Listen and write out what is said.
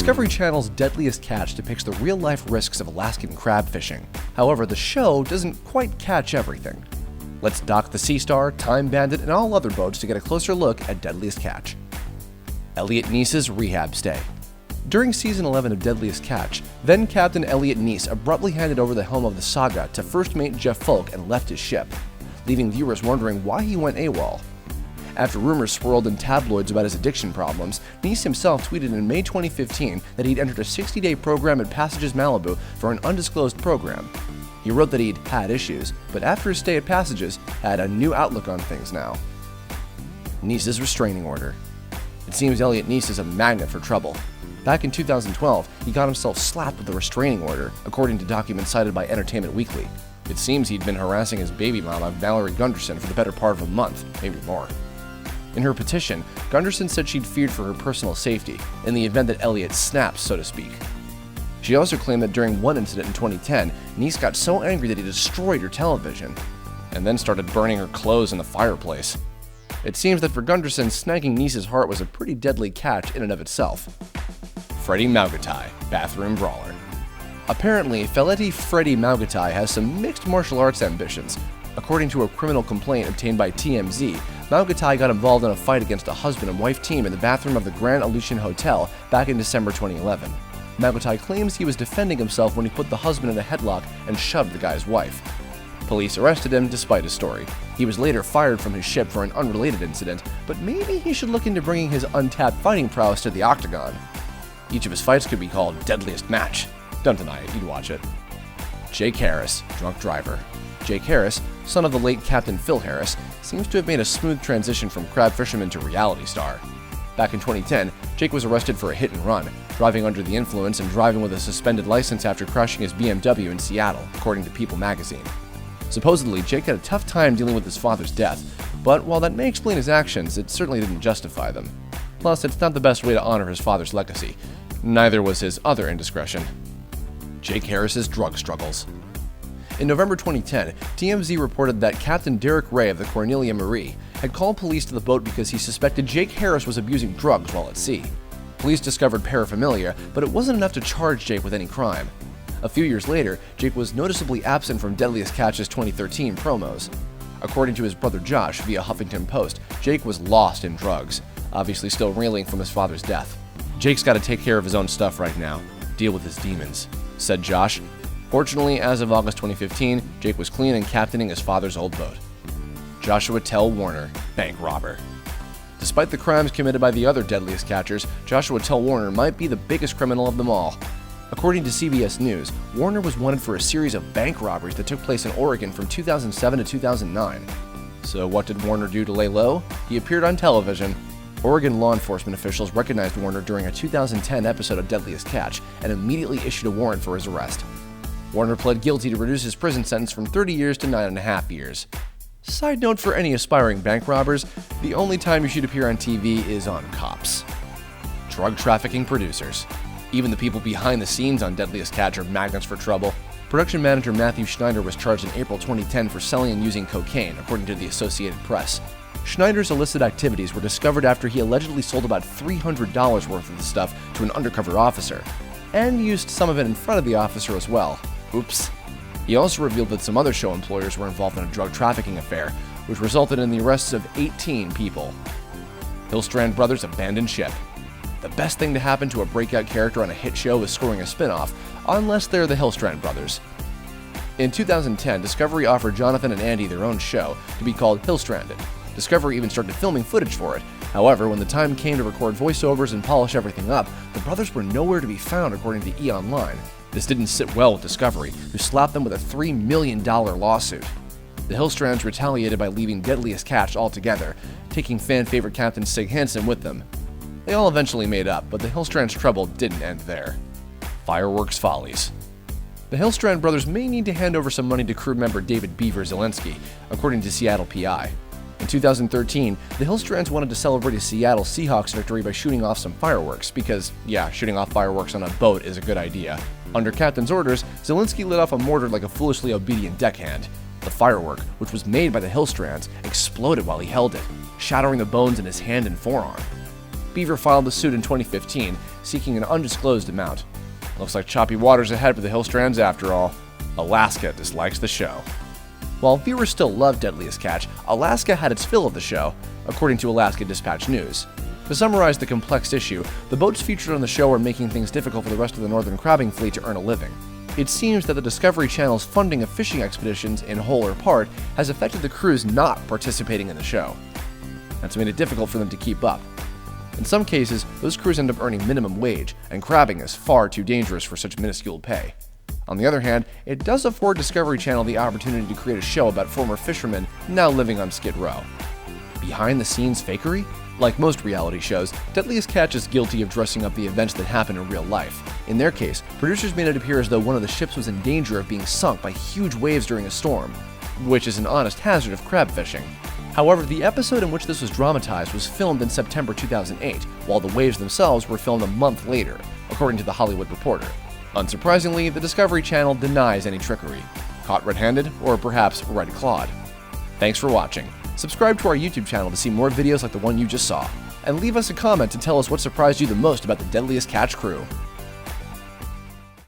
Discovery Channel's Deadliest Catch depicts the real-life risks of Alaskan crab fishing. However, the show doesn't quite catch everything. Let's dock the Sea Star, Time Bandit, and all other boats to get a closer look at Deadliest Catch. Elliott Neese's rehab stay. During Season 11 of Deadliest Catch, then-Captain Elliott Neese abruptly handed over the helm of the saga to First Mate Jeff Fulk and left his ship, leaving viewers wondering why he went AWOL. After rumors swirled in tabloids about his addiction problems, Neese himself tweeted in May 2015 that he'd entered a 60-day program at Passages Malibu for an undisclosed program. He wrote that he'd had issues, but after his stay at Passages, had a new outlook on things now. Neese's restraining order. It seems Elliott Neese is a magnet for trouble. Back in 2012, he got himself slapped with a restraining order, according to documents cited by Entertainment Weekly. It seems he'd been harassing his baby mama, Valerie Gunderson, for the better part of a month, maybe more. In her petition, Gunderson said she'd feared for her personal safety, in the event that Elliott snaps, so to speak. She also claimed that during one incident in 2010, Neese got so angry that he destroyed her television, and then started burning her clothes in the fireplace. It seems that for Gunderson, snagging Neese's heart was a pretty deadly catch in and of itself. Freddy Maugatai, bathroom brawler. Apparently, Freddy Maugatai has some mixed martial arts ambitions. According to a criminal complaint obtained by TMZ, Maugatai got involved in a fight against a husband and wife team in the bathroom of the Grand Aleutian Hotel back in December 2011. Maugatai claims he was defending himself when he put the husband in a headlock and shoved the guy's wife. Police arrested him despite his story. He was later fired from his ship for an unrelated incident, but maybe he should look into bringing his untapped fighting prowess to the octagon. Each of his fights could be called Deadliest Match. Don't deny it, you'd watch it. Jake Harris, drunk driver. Jake Harris, son of the late Captain Phil Harris, seems to have made a smooth transition from crab fisherman to reality star. Back in 2010, Jake was arrested for a hit and run, driving under the influence and driving with a suspended license after crashing his BMW in Seattle, according to People magazine. Supposedly, Jake had a tough time dealing with his father's death, but while that may explain his actions, it certainly didn't justify them. Plus, it's not the best way to honor his father's legacy. Neither was his other indiscretion. Jake Harris's drug struggles. In November 2010, TMZ reported that Captain Derek Ray of the Cornelia Marie had called police to the boat because he suspected Jake Harris was abusing drugs while at sea. Police discovered paraphernalia, but it wasn't enough to charge Jake with any crime. A few years later, Jake was noticeably absent from Deadliest Catch's 2013 promos. According to his brother Josh via Huffington Post, Jake was lost in drugs, obviously still reeling from his father's death. "Jake's got to take care of his own stuff right now, deal with his demons," said Josh. Fortunately, as of August 2015, Jake was clean and captaining his father's old boat. Joshua Tel Warner, bank robber. Despite the crimes committed by the other Deadliest Catchers, Joshua Tel Warner might be the biggest criminal of them all. According to CBS News, Warner was wanted for a series of bank robberies that took place in Oregon from 2007 to 2009. So what did Warner do to lay low? He appeared on television. Oregon law enforcement officials recognized Warner during a 2010 episode of Deadliest Catch and immediately issued a warrant for his arrest. Warner pled guilty to reduce his prison sentence from 30 years to 9.5 years. Side note for any aspiring bank robbers, the only time you should appear on TV is on Cops. Drug trafficking producers. Even the people behind the scenes on Deadliest Catch are magnets for trouble. Production manager Matthew Schneider was charged in April 2010 for selling and using cocaine, according to the Associated Press. Schneider's illicit activities were discovered after he allegedly sold about $300 worth of the stuff to an undercover officer, and used some of it in front of the officer as well. Oops. He also revealed that some other show employers were involved in a drug trafficking affair, which resulted in the arrests of 18 people. Hillstrand brothers abandoned ship. The best thing to happen to a breakout character on a hit show is scoring a spin-off, unless they're the Hillstrand brothers. In 2010, Discovery offered Jonathan and Andy their own show to be called Hillstranded. Discovery even started filming footage for it. However, when the time came to record voiceovers and polish everything up, the brothers were nowhere to be found, according to E! Online. This didn't sit well with Discovery, who slapped them with a $3 million lawsuit. The Hillstrands retaliated by leaving Deadliest Catch altogether, taking fan-favorite Captain Sig Hansen with them. They all eventually made up, but the Hillstrands' trouble didn't end there. Fireworks follies. The Hillstrand brothers may need to hand over some money to crew member David Beaver Zielinski, according to Seattle PI. In 2013, the Hillstrands wanted to celebrate a Seattle Seahawks victory by shooting off some fireworks, because, yeah, shooting off fireworks on a boat is a good idea. Under Captain's orders, Zielinski lit off a mortar like a foolishly obedient deckhand. The firework, which was made by the Hillstrands, exploded while he held it, shattering the bones in his hand and forearm. Beaver filed the suit in 2015, seeking an undisclosed amount. Looks like choppy waters ahead for the Hillstrands after all. Alaska dislikes the show. While viewers still love Deadliest Catch, Alaska had its fill of the show, according to Alaska Dispatch News. To summarize the complex issue, the boats featured on the show are making things difficult for the rest of the northern crabbing fleet to earn a living. It seems that the Discovery Channel's funding of fishing expeditions in whole or part has affected the crews not participating in the show. That's made it difficult for them to keep up. In some cases, those crews end up earning minimum wage, and crabbing is far too dangerous for such minuscule pay. On the other hand, it does afford Discovery Channel the opportunity to create a show about former fishermen now living on Skid Row. Behind-the-scenes fakery? Like most reality shows, Deadliest Catch is guilty of dressing up the events that happen in real life. In their case, producers made it appear as though one of the ships was in danger of being sunk by huge waves during a storm, which is an honest hazard of crab fishing. However, the episode in which this was dramatized was filmed in September 2008, while the waves themselves were filmed a month later, according to The Hollywood Reporter. Unsurprisingly, the Discovery Channel denies any trickery. Caught red-handed, or perhaps red-clawed. Thanks for watching. Subscribe to our YouTube channel to see more videos like the one you just saw, and leave us a comment to tell us what surprised you the most about the Deadliest Catch crew.